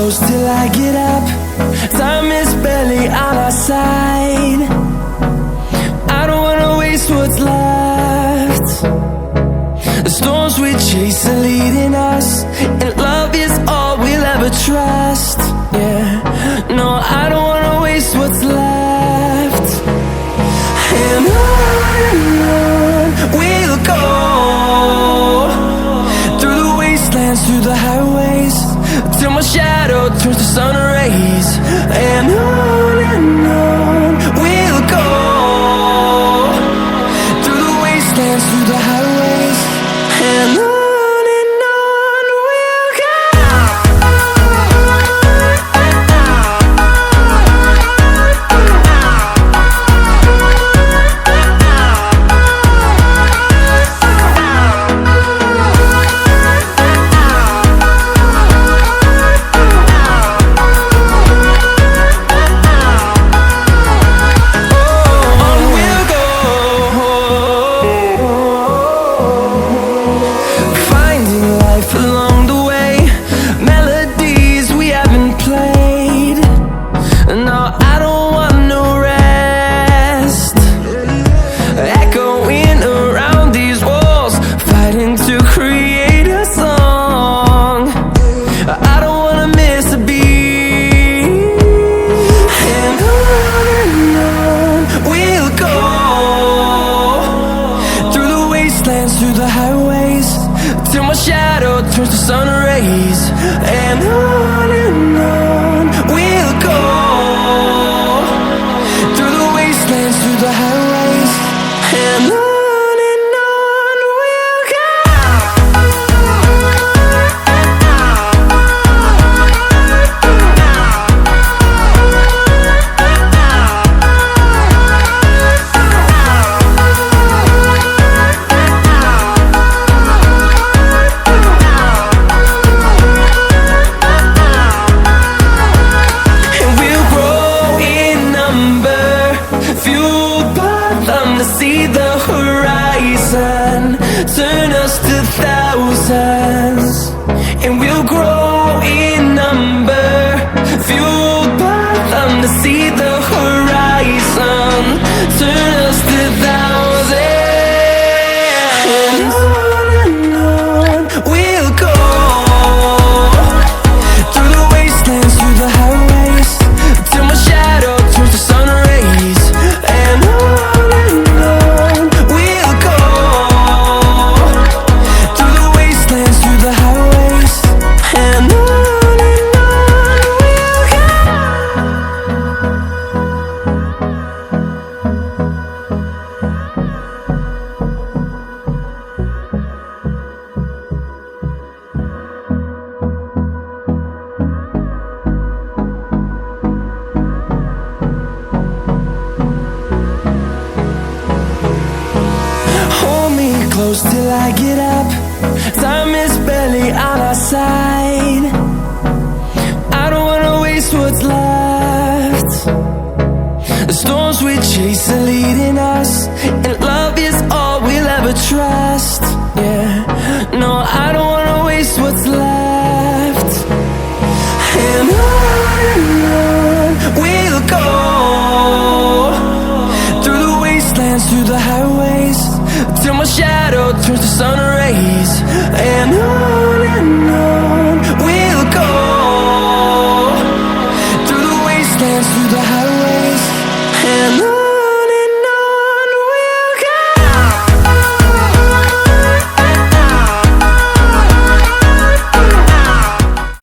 close till I get up. Time is barely on our side. I don't wanna waste what's left. The storms we chase are leading us, and love is all we'll ever trust. Yeah, no, I don't wanna waste what's left. And on we'll go, through the wastelands, through the highways, till my shadow turns to sun rays. And on we'll go, through the wastelands, through the highways, and on we'll go. Through the highways, till my shadow turns to sun rays. And on we'll go, through the wastelands, through the highways, and on we'll go. See the horizon, turn us to thousands, and we'll grow in number, fueled by them. To see the horizon, turn us to thousands, and on we'll go, through the wastelands, through the highways, till my shadow turns to sun rays. And close till I get up. Time is barely on our side. I don't wanna waste what's left. The storms we chase are leading us, and love is all we'll ever trust. Yeah, no, I don't wanna waste what's left. And on we'll go, through the wastelands, through the highways, till my shadow turns to sun rays. And on we'll go, through the wastelands, through the highways.